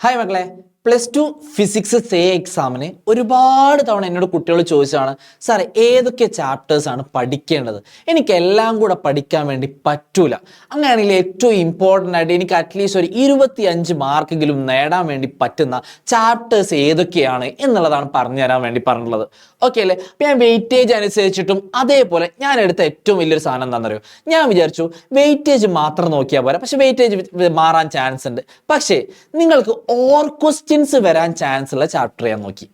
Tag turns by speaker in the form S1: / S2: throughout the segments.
S1: Hi മക്കളെ, +2 physics say എക്സാമിന് ഒരുപാട് തവണ എന്നോട് കുട്ടികൾ ചോദിച്ചതാണ്, സാർ ഏതൊക്കെ ചാപ്റ്റേഴ്സാണ് പഠിക്കേണ്ടത്, എനിക്ക് എല്ലാം കൂടെ പഠിക്കാൻ വേണ്ടി പറ്റൂല. അങ്ങനെയാണെങ്കിൽ ഏറ്റവും ഇമ്പോർട്ടൻ്റ് ആയിട്ട് എനിക്ക് അറ്റ്ലീസ്റ്റ് ഒരു 25 മാർക്കെങ്കിലും നേടാൻ വേണ്ടി പറ്റുന്ന ചാപ്റ്റേഴ്സ് ഏതൊക്കെയാണ് എന്നുള്ളതാണ് പറഞ്ഞു തരാൻ വേണ്ടി പറഞ്ഞിട്ടുള്ളത്. ഓക്കെ അല്ലേ? അപ്പം ഞാൻ വെയിറ്റേജ് അനുസരിച്ചിട്ടും അതേപോലെ ഞാൻ എടുത്ത ഏറ്റവും വലിയൊരു സാധനം എന്താണെന്നറിയോ, ഞാൻ വിചാരിച്ചു വെയിറ്റേജ് മാത്രം നോക്കിയാൽ പോരാ, പക്ഷെ വെയിറ്റേജ് മാറാൻ ചാൻസ് ഉണ്ട്. പക്ഷേ നിങ്ങൾക്ക് ഓർ ക്വസ്റ്റ്യൻസ് വരാൻ ചാൻസ് ഉള്ള ചാപ്റ്റർ ഞാൻ നോക്കി.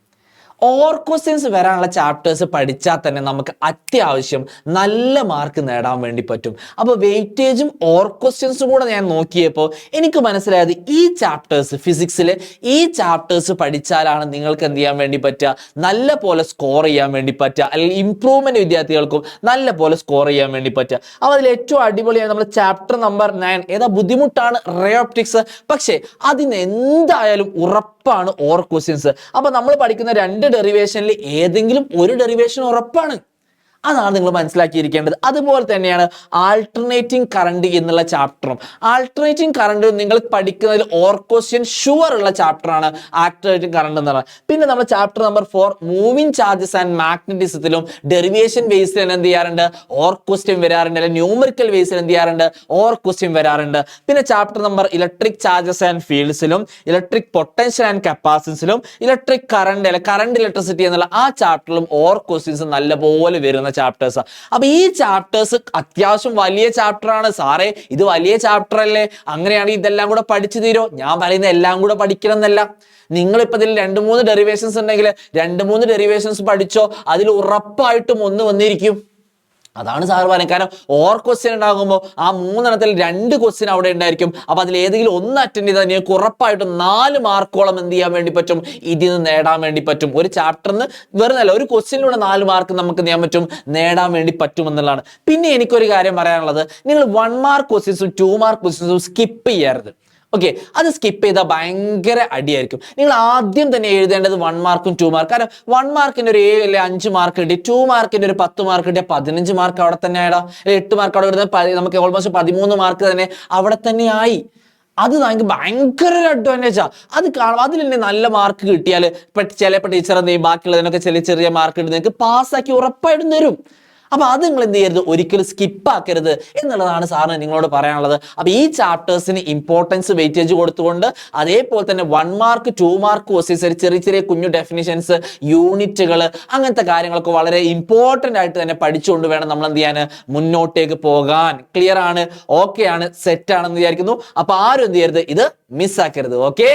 S1: ഓർ ക്വസ്റ്റ്യൻസ് വരാനുള്ള ചാപ്റ്റേഴ്സ് പഠിച്ചാൽ തന്നെ നമുക്ക് അത്യാവശ്യം നല്ല മാർക്ക് നേടാൻ വേണ്ടി പറ്റും. അപ്പോൾ വെയിറ്റേജും ഓർ ക്വസ്റ്റ്യൻസും കൂടെ ഞാൻ നോക്കിയപ്പോൾ എനിക്ക് മനസ്സിലായത് ഈ ചാപ്റ്റേഴ്സ്, ഫിസിക്സിലെ ഈ ചാപ്റ്റേഴ്സ് പഠിച്ചാലാണ് നിങ്ങൾക്ക് എന്ത് ചെയ്യാൻ വേണ്ടി പറ്റുക, നല്ല പോലെ സ്കോർ ചെയ്യാൻ വേണ്ടി പറ്റുക, അല്ലെങ്കിൽ ഇംപ്രൂവ്മെന്റ് വിദ്യാർത്ഥികൾക്കും നല്ല പോലെ സ്കോർ ചെയ്യാൻ വേണ്ടി പറ്റുക. അപ്പോൾ അതിൽ ഏറ്റവും അടിപൊളിയാണ് നമ്മുടെ ചാപ്റ്റർ നമ്പർ 9. ഏതാ ബുദ്ധിമുട്ടാണ്, റേ ഓപ്റ്റിക്സ്. പക്ഷേ അതിന് എന്തായാലും ഉറപ്പാണ് ഓർ ക്വസ്റ്റ്യൻസ്. അപ്പൊ നമ്മൾ പഠിക്കുന്ന 2 ഡെറിവേഷനിൽ ഏതെങ്കിലും ഒരു ഡെറിവേഷൻ ഉറപ്പാണ്. അതാണ് നിങ്ങൾ മനസ്സിലാക്കിയിരിക്കേണ്ടത്. അതുപോലെ തന്നെയാണ് ആൾട്ടർനേറ്റിംഗ് കറണ്ട് എന്നുള്ള ചാപ്റ്ററും. ആൾട്ടർനേറ്റിംഗ് കറണ്ട് നിങ്ങൾ പഠിക്കുന്നതിൽ ഓർ ക്വസ്റ്റ്യൻ ഷുവർ ഉള്ള ചാപ്റ്ററാണ് ആൾട്ടർനേറ്റിംഗ് കറണ്ട് എന്ന് പറയുന്നത്. പിന്നെ നമ്മൾ chapter number 4 moving charges and മാഗ്നറ്റിസത്തിലും ഡെറിവേഷൻ ബേസിൽ എന്ത് ചെയ്യാറുണ്ട്, ഓർ ക്വസ്റ്റ്യൻ വരാറുണ്ട്, അല്ലെങ്കിൽ ന്യൂമറിക്കൽ ബേസിൽ എന്ത് ചെയ്യാറുണ്ട്, ഓർ ക്വസ്റ്റ്യൻ വരാറുണ്ട്. പിന്നെ chapter number electric charges and ഫീൽഡ്സിലും ഇലക്ട്രിക് പൊട്ടൻഷ്യൽ ആൻഡ് കപ്പാസിറ്റൻസിലും ഇലക്ട്രിക് കറണ്ട് അല്ലെ കറണ്ട് ഇലക്ട്രിസിറ്റി എന്നുള്ള ആ ചാപ്റ്ററിലും ഓർ ക്വസ്റ്റ്യൻസ് നല്ലപോലെ വരുന്ന ചാപ്റ്റേഴ്സ്. അപ്പൊ ഈ ചാപ്റ്റേഴ്സ് അത്യാവശ്യം വലിയ ചാപ്റ്റർ ആണ്. സാറേ ഇത് വലിയ ചാപ്റ്റർ അല്ലേ, അങ്ങനെയാണെങ്കിൽ ഇതെല്ലാം കൂടെ പഠിച്ചു തീരോ? ഞാൻ പറയുന്നത് എല്ലാം കൂടെ പഠിക്കണം എന്നല്ല. നിങ്ങളിപ്പോൾ ഇതിൽ 2-3 ഡെറിവേഷൻസ് ഉണ്ടെങ്കിൽ 2-3 ഡെറിവേഷൻസ് പഠിച്ചോ, അതിൽ ഉറപ്പായിട്ടും ഒന്ന് വന്നിരിക്കും. അതാണ് സാർ പറയുന്നത്. കാരണം ഓർ ക്വസ്റ്റ്യൻ ഉണ്ടാകുമ്പോൾ ആ 3 2 ക്വസ്റ്റ്യൻ അവിടെ ഉണ്ടായിരിക്കും. അപ്പൊ അതിൽ ഏതെങ്കിലും ഒന്ന് അറ്റൻഡ് ചെയ്താൽ നിങ്ങൾക്ക് ഉറപ്പായിട്ടും 4 മാർക്കോളം എന്ത് ചെയ്യാൻ വേണ്ടി പറ്റും, ഇതിൽ നിന്ന് നേടാൻ വേണ്ടി പറ്റും. ഒരു ചാപ്റ്ററിന് വെറുതെ ഒരു ക്വസ്റ്റ്യനിലൂടെ 4 മാർക്ക് നമുക്ക് ചെയ്യാൻ പറ്റും, നേടാൻ വേണ്ടി പറ്റും എന്നുള്ളതാണ്. പിന്നെ എനിക്കൊരു കാര്യം പറയാനുള്ളത്, നിങ്ങൾ 1 മാർക്ക് ക്വസ്റ്റ്യൻസും 2 മാർക്ക് ക്വസ്റ്റ്യൻസും സ്കിപ്പ് ചെയ്യരുത്. ഓക്കെ, അത് സ്കിപ്പ് ചെയ്താൽ ഭയങ്കര അടിയായിരിക്കും. നിങ്ങൾ ആദ്യം തന്നെ എഴുതേണ്ടത് 1 മാർക്കും 2 മാർക്ക്. കാരണം 1 മാർക്കിന്റെ ഒരു 7 അല്ലെ 5 മാർക്ക് കിട്ടി, 2 മാർക്കിന്റെ ഒരു 10 മാർക്ക് കിട്ടിയ 15 മാർക്ക് അവിടെ തന്നെ ആയിടാം. 8 മാർക്ക് അവിടെ വരുന്നത് നമുക്ക് ഓൾമോസ്റ്റ് 13 മാർക്ക് തന്നെ അവിടെ തന്നെ ആയി. അത് നമുക്ക് ഭയങ്കര ഒരു അഡ്വാൻറ്റേജാ. അത് കാണും. അതിൽ തന്നെ നല്ല മാർക്ക് കിട്ടിയാൽ ചിലപ്പോൾ ടീച്ചർ എന്ത് ചെയ്യും, ബാക്കിയുള്ളതിനൊക്കെ ചെറിയ മാർക്ക് ഇട്ട് നിങ്ങൾക്ക് പാസ്സാക്കി ഉറപ്പായിട്ടും തരും. അപ്പൊ അത് നിങ്ങൾ എന്ത് ചെയ്യരുത്, ഒരിക്കലും സ്കിപ്പ് ആക്കരുത് എന്നുള്ളതാണ് സാറിന് നിങ്ങളോട് പറയാനുള്ളത്. അപ്പൊ ഈ ചാപ്റ്റേഴ്സിന് ഇമ്പോർട്ടൻസ്, വെയിറ്റേജ് കൊടുത്തുകൊണ്ട് അതേപോലെ തന്നെ 1 മാർക്ക് 2 മാർക്ക് ക്വസ്റ്റ്യൻസ്, ചെറിയ കുഞ്ഞു ഡെഫിനിഷൻസ്, യൂണിറ്റുകൾ, അങ്ങനത്തെ കാര്യങ്ങളൊക്കെ വളരെ ഇമ്പോർട്ടൻ്റ് ആയിട്ട് തന്നെ പഠിച്ചുകൊണ്ട് വേണം നമ്മൾ എന്ത് ചെയ്യാൻ, മുന്നോട്ടേക്ക് പോകാൻ. ക്ലിയർ ആണ്? ഓക്കെ ആണ്? സെറ്റ് ആണെന്ന് വിചാരിക്കുന്നു. അപ്പൊ ആരും എന്ത് ചെയ്യരുത്, ഇത് മിസ്സാക്കരുത്. ഓക്കെ.